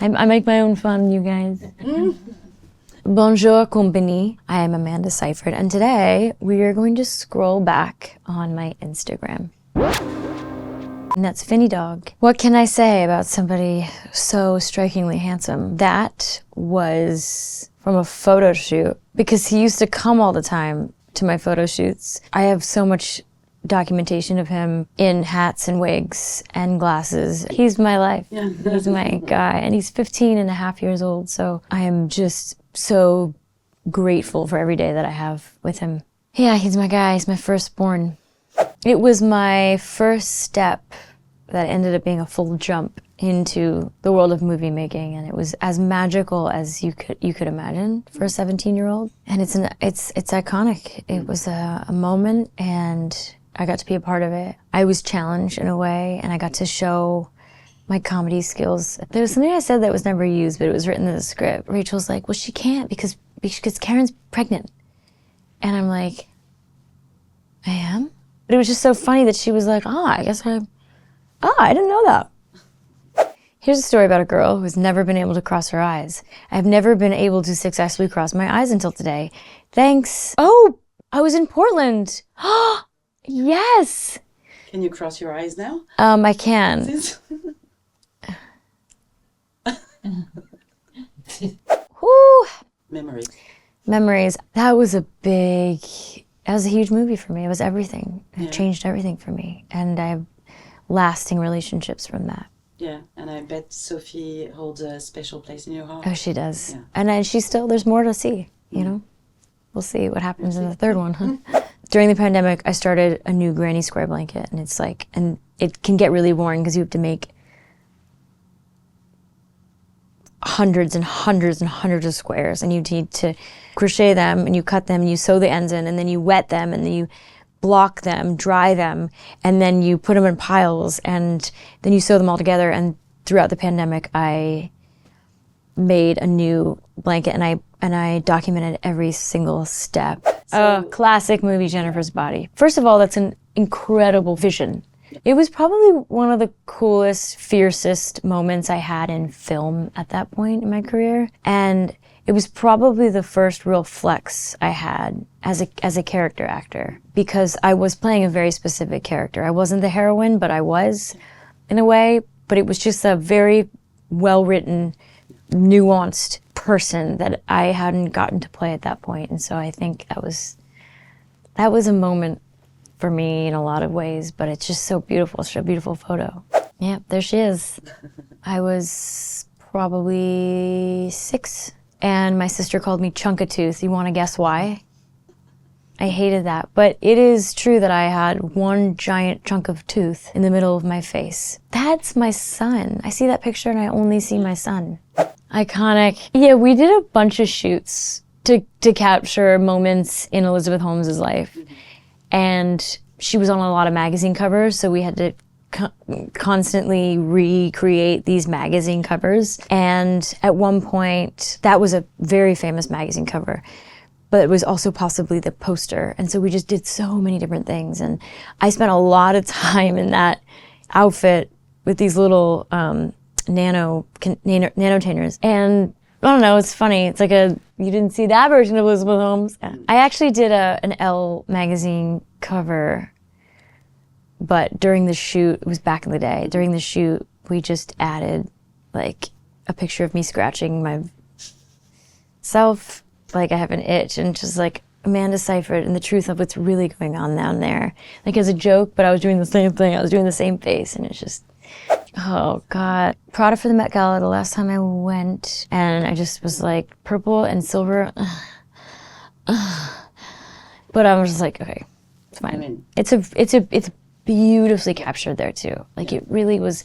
I make my own fun, you guys. Bonjour, Konbini. I am Amanda Seyfried, and today we are going to scroll back on my Instagram. And that's Finny Dog. What can I say about somebody so strikingly handsome? That was from a photo shoot, because he used to come all the time to my photo shoots. I have so much documentation of him in hats and wigs and glasses. He's my life. Yeah. He's my guy. And he's 15 and a half years old, so I am just so grateful for every day that I have with him. Yeah, he's my guy. He's my firstborn. It was my first step that ended up being a full jump into the world of movie making, and it was as magical as you could imagine for a 17-year-old. And it's iconic. It was a moment, and I got to be a part of it. I was challenged in a way, and I got to show my comedy skills. There was something I said that was never used, but it was written in the script. Rachel's like, well, she can't because Karen's pregnant. And I'm like, I am? But it was just so funny that she was like, I didn't know that. Here's a story about a girl who's never been able to cross her eyes. I've never been able to successfully cross my eyes until today. Thanks. Oh, I was in Portland. Yes. Can you cross your eyes now? I can. Woo. Memories. That was a huge movie for me. It was everything. It changed everything for me. And I have lasting relationships from that. Yeah, and I bet Sophie holds a special place in your heart. Oh, she does. Yeah. And then there's more to see, you know? We'll see what happens in the third one, huh? During the pandemic, I started a new granny square blanket, and it can get really boring because you have to make hundreds and hundreds and hundreds of squares, and you need to crochet them, and you cut them, and you sew the ends in, and then you wet them, and then you block them, dry them, and then you put them in piles, and then you sew them all together. And throughout the pandemic, I made a new blanket, and I documented every single step. Classic movie, Jennifer's Body. First of all, that's an incredible vision. It was probably one of the coolest, fiercest moments I had in film at that point in my career. And it was probably the first real flex I had as a character actor, because I was playing a very specific character. I wasn't the heroine, but I was, in a way. But it was just a very well-written, nuanced person that I hadn't gotten to play at that point. And so I think that was a moment for me in a lot of ways, but it's just so beautiful. It's a beautiful photo. Yeah, there she is. I was probably 6, and my sister called me Chunk-a-Tooth. You want to guess why? I hated that, but it is true that I had one giant chunk of tooth in the middle of my face. That's my son. I see that picture and I only see my son. Iconic. Yeah, we did a bunch of shoots to capture moments in Elizabeth Holmes's life. And she was on a lot of magazine covers, so we had to constantly recreate these magazine covers. And at one point, that was a very famous magazine cover, but it was also possibly the poster. And so we just did so many different things. And I spent a lot of time in that outfit with these little nanotainers. And I don't know, it's funny. It's like you didn't see that version of Elizabeth Holmes. Yeah. I actually did an Elle magazine cover, but during the shoot, it was back in the day, during the shoot, we just added like a picture of me scratching myself, like I have an itch, and just like Amanda Seyfried and the truth of what's really going on down there. Like as a joke, but I was doing the same thing. I was doing the same face, and it's just, oh God. Prada for the Met Gala the last time I went, and I just was like purple and silver. But I was just like, okay, it's fine. I mean, it's beautifully captured there too. Like it really was,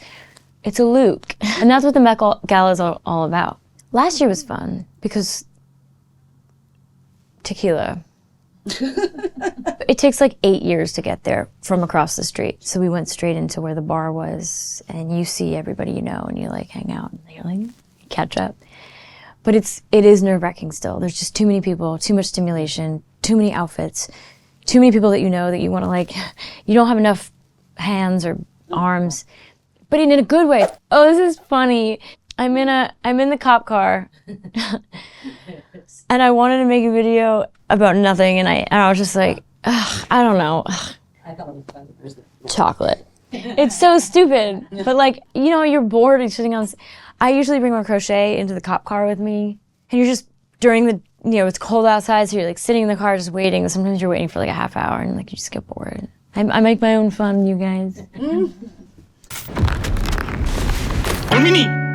it's a look. And that's what the Met Gala is all about. Last year was fun because tequila. It takes like 8 years to get there from across the street. So we went straight into where the bar was, and you see everybody you know, and you like hang out, and you're like, catch up. But it is nerve-wracking still. There's just too many people, too much stimulation, too many outfits, too many people that you know that you want to like, you don't have enough hands or arms, but in a good way. Oh, this is funny. I'm in the cop car, and I wanted to make a video about nothing, and I was just like, ugh, I don't know. Ugh. I thought it was fun. Chocolate. It's so stupid, but like, you know, you're bored and sitting on. I usually bring my crochet into the cop car with me, and you're just during the, you know, it's cold outside, so you're like sitting in the car just waiting. Sometimes you're waiting for like a half hour, and like you just get bored. I make my own fun, you guys. Konbini.